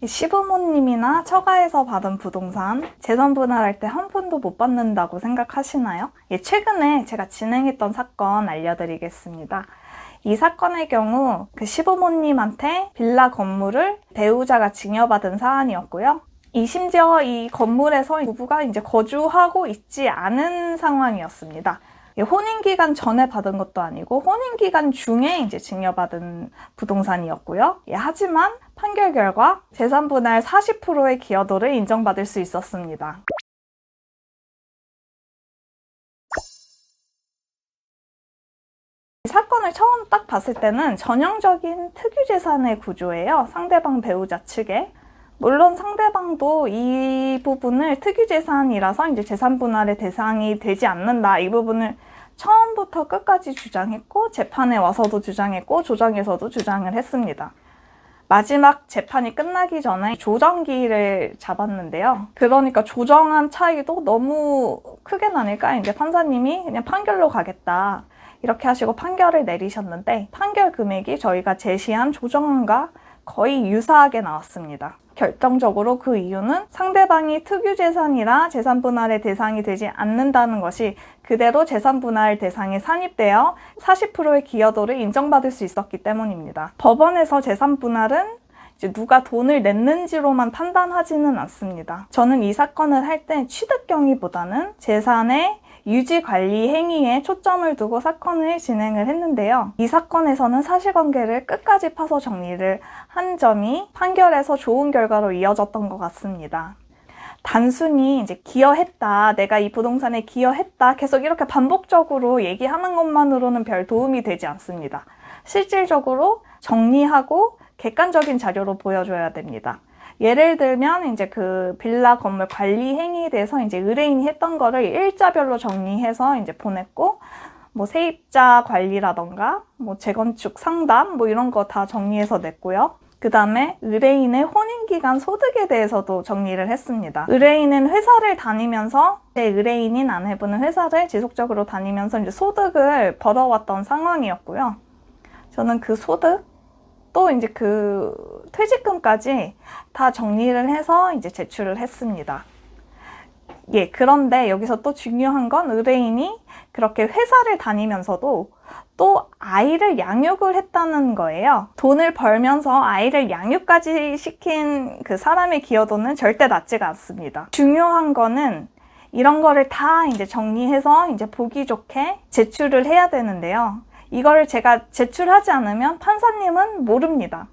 시부모님이나 처가에서 받은 부동산 재산 분할할 때 한 푼도 못 받는다고 생각하시나요? 최근에 제가 진행했던 사건 알려드리겠습니다. 이 사건의 경우 그 시부모님한테 빌라 건물을 배우자가 증여받은 사안이었고요. 심지어 이 건물에서 부부가 이제 거주하고 있지 않은 상황이었습니다. 혼인기간 전에 받은 것도 아니고 혼인기간 중에 이제 증여받은 부동산이었고요. 하지만 판결 결과 재산 분할 40%의 기여도를 인정받을 수 있었습니다. 이 사건을 처음 딱 봤을 때는 전형적인 특유재산의 구조예요. 상대방 배우자 측에. 물론 상대방도 이 부분을 특유재산이라서 이제 재산 분할의 대상이 되지 않는다. 이 부분을 처음부터 끝까지 주장했고 재판에 와서도 주장했고 조정에서도 주장을 했습니다. 마지막 재판이 끝나기 전에 조정기를 잡았는데요. 그러니까 조정한 차이도 너무 크게 나니까 이제 판사님이 그냥 판결로 가겠다. 이렇게 하시고 판결을 내리셨는데 판결 금액이 저희가 제시한 조정안과 거의 유사하게 나왔습니다. 결정적으로 그 이유는 상대방이 특유재산이라 재산분할의 대상이 되지 않는다는 것이 그대로 재산분할 대상에 산입되어 40%의 기여도를 인정받을 수 있었기 때문입니다. 법원에서 재산분할은 이제 누가 돈을 냈는지로만 판단하지는 않습니다. 저는 이 사건을 할 때 취득경위보다는 재산의 유지관리 행위에 초점을 두고 사건을 진행을 했는데요. 이 사건에서는 사실관계를 끝까지 파서 정리를 한 점이 판결에서 좋은 결과로 이어졌던 것 같습니다. 단순히 이제 기여했다, 내가 이 부동산에 기여했다 계속 이렇게 반복적으로 얘기하는 것만으로는 별 도움이 되지 않습니다. 실질적으로 정리하고 객관적인 자료로 보여줘야 됩니다. 예를 들면 이제 그 빌라 건물 관리 행위에 대해서 이제 의뢰인이 했던 거를 일자별로 정리해서 이제 보냈고, 뭐 세입자 관리라던가 뭐 재건축 상담 뭐 이런 거 다 정리해서 냈고요. 그 다음에 의뢰인의 혼인기간 소득에 대해서도 정리를 했습니다. 의뢰인은 회사를 다니면서 제 의뢰인인 아내분은 회사를 지속적으로 다니면서 이제 소득을 벌어왔던 상황이었고요. 저는 그 소득 또 이제 그 퇴직금까지 다 정리를 해서 이제 제출을 했습니다. 그런데 여기서 또 중요한 건 의뢰인이 그렇게 회사를 다니면서도 또 아이를 양육을 했다는 거예요. 돈을 벌면서 아이를 양육까지 시킨 그 사람의 기여도는 절대 낮지가 않습니다. 중요한 거는 이런 거를 다 이제 정리해서 이제 보기 좋게 제출을 해야 되는데요. 이거를 제가 제출하지 않으면 판사님은 모릅니다.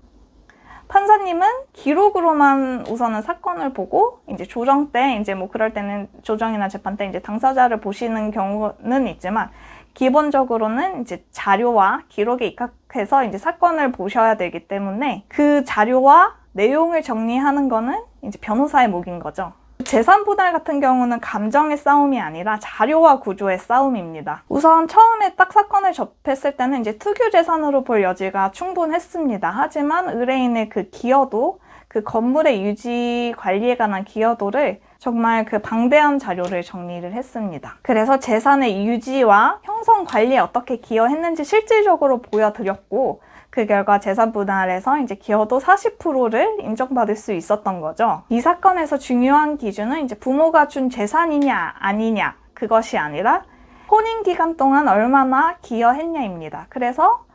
판사님은 기록으로만 우선은 사건을 보고 이제 조정 때 이제 뭐 그럴 때는 조정이나 재판 때 이제 당사자를 보시는 경우는 있지만 기본적으로는 이제 자료와 기록에 입각해서 이제 사건을 보셔야 되기 때문에 그 자료와 내용을 정리하는 거는 이제 변호사의 몫인 거죠. 재산 분할 같은 경우는 감정의 싸움이 아니라 자료와 구조의 싸움입니다. 우선 처음에 딱 사건을 접했을 때는 이제 특유 재산으로 볼 여지가 충분했습니다. 하지만 의뢰인의 그 기여도, 그 건물의 유지 관리에 관한 기여도를 정말 그 방대한 자료를 정리를 했습니다. 그래서 재산의 유지와 형성 관리에 어떻게 기여했는지 실질적으로 보여드렸고, 그 결과 재산 분할에서 이제 기여도 40%를 인정받을 수 있었던 거죠. 이 사건에서 중요한 기준은 이제 부모가 준 재산이냐 아니냐 그것이 아니라 혼인 기간 동안 얼마나 기여했냐입니다. 그래서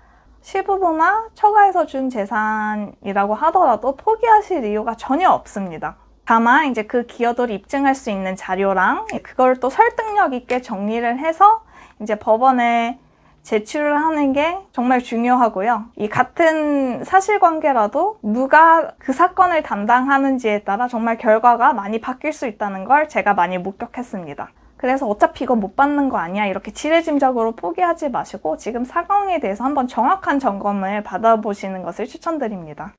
시부모나 처가에서 준 재산이라고 하더라도 포기하실 이유가 전혀 없습니다. 다만 이제 그 기여도를 입증할 수 있는 자료랑 그걸 또 설득력 있게 정리를 해서 이제 법원에 제출을 하는 게 정말 중요하고요. 이 같은 사실관계라도 누가 그 사건을 담당하는지에 따라 정말 결과가 많이 바뀔 수 있다는 걸 제가 많이 목격했습니다. 그래서 어차피 이거 못 받는 거 아니야 이렇게 지레짐작으로 포기하지 마시고 지금 상황에 대해서 한번 정확한 점검을 받아보시는 것을 추천드립니다.